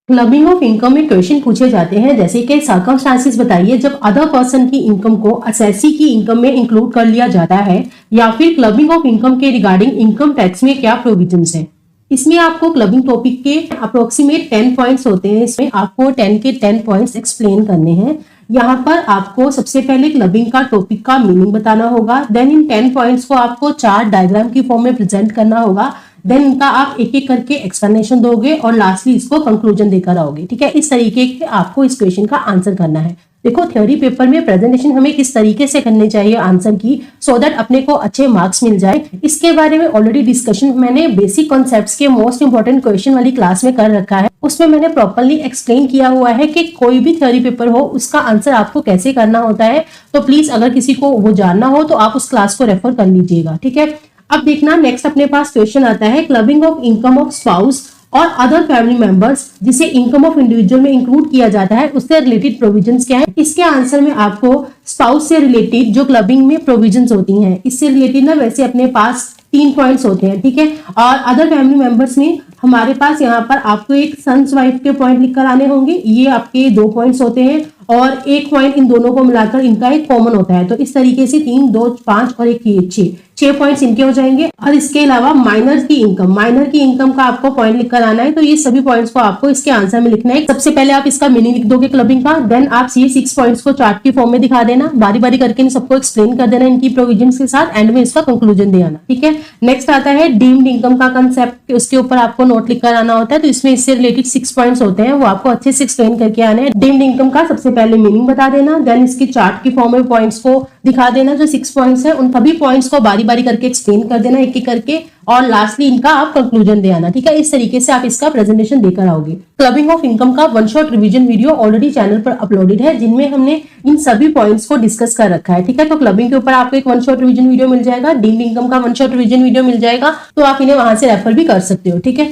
Clubbing of income में question पूछे जाते हैं जैसे कि सर्कमस्टांसेस बताइए जब अदर पर्सन की इनकम को असेसी की इनकम में इंक्लूड कर लिया जाता है, या फिर क्लबिंग ऑफ इनकम के रिगार्डिंग इनकम टैक्स में क्या प्रोविजंस हैं। इसमें आपको क्लबिंग टॉपिक के अप्रोक्सीमेट 10 पॉइंट्स होते हैं। इसमें आपको 10 के 10 पॉइंट्स एक्सप्लेन करने हैं। यहाँ पर आपको सबसे पहले क्लबिंग का टॉपिक का मीनिंग बताना होगा। देन इन 10 पॉइंट्स को आपको चार्ट डायग्राम की फॉर्म में प्रेजेंट करना होगा। देन इनका आप एक एक करके एक्सप्लेनेशन दोगे और लास्टली इसको कंक्लूजन देकर आओगे। ठीक है, इस तरीके से आपको इस क्वेश्चन का आंसर करना है। देखो, थ्योरी पेपर में प्रेजेंटेशन हमें किस तरीके से करनी चाहिए आंसर की, सो दैट अपने को अच्छे मार्क्स मिल जाए, इसके बारे में ऑलरेडी डिस्कशन मैंने बेसिक कॉन्सेप्ट्स के मोस्ट इंपोर्टेंट क्वेश्चन वाली क्लास में कर रखा है। उसमें मैंने प्रॉपर्ली एक्सप्लेन किया हुआ है कि कोई भी थ्योरी पेपर हो उसका आंसर आपको कैसे करना होता है। तो प्लीज अगर किसी को वो जानना हो तो आप उस क्लास को रेफर कर लीजिएगा। ठीक है, अब देखना नेक्स्ट अपने पास क्वेश्चन आता है clubbing of income of spouse और अदर फैमिली मेंबर्स जिसे इनकम ऑफ इंडिविजुअल में इंक्लूड किया जाता है, उससे रिलेटेड प्रोविजंस क्या है। इसके आंसर में आपको स्पाउस से रिलेटेड जो क्लबिंग में प्रोविजंस होती हैं, इससे रिलेटेड ना वैसे अपने पास 3 पॉइंट्स होते हैं। ठीक है, और अदर फैमिली मेंबर्स में हमारे पास यहाँ पर आपको एक सन्स वाइफ के पॉइंट लिखकर आने होंगे। ये आपके 2 पॉइंट्स होते हैं और एक पॉइंट इन दोनों को मिलाकर इनका एक कॉमन होता है। तो इस तरीके से 3, 2, 5 और एक ये 6 पॉइंट्स इनके हो जाएंगे। और इसके अलावा माइनर की इनकम का आपको पॉइंट लिखकर आना है। तो ये सभी पॉइंट्स को आपको इसके आंसर में लिखना है। सबसे पहले आप इसका मीनिंग लिख दोगे क्लबिंग का, देन आप ये 6 पॉइंट्स को चार्ट की फॉर्म में दिखा देना, बारी बारी करके इन सबको एक्सप्लेन कर देना इनकी प्रोविजंस के साथ, एंड में इसका कंक्लूजन दे आना। ठीक है, नेक्स्ट आता है डीम्ड इनकम का कंसेप्ट, उसके ऊपर आपको नोट लिखकर आना होता है। तो इसमें इससे रिलेटेड 6 पॉइंट्स होते हैं, वो आपको अच्छे से एक्सप्लेन करके आने हैं। डीम्ड इनकम का सबसे पहले मीनिंग बता देना, देन इसकी चार्ट की फॉर्म में पॉइंट्स को दिखा देना। जो 6 पॉइंट्स है उन सभी पॉइंट्स को बारी बारी करके एक्सप्लेन कर देना एक एक करके, और लास्टली इनका आप कंक्लूजन दे आना। ठीक है, इस तरीके से आप इसका प्रेजेंटेशन देकर आओगे। क्लबिंग ऑफ इनकम का 1 shot revision video already channel पर अपलोडेड है, जिनमें हमने इन सभी पॉइंट्स को डिस्कस कर रखा है। ठीक है, तो क्लबिंग के ऊपर आपको एक 1 शॉट रिवीजन वीडियो मिल जाएगा, डीम्ड इनकम का 1 शॉट रिवीजन वीडियो मिल जाएगा, तो आप इन्हें वहां से रेफर भी कर सकते हो। ठीक है।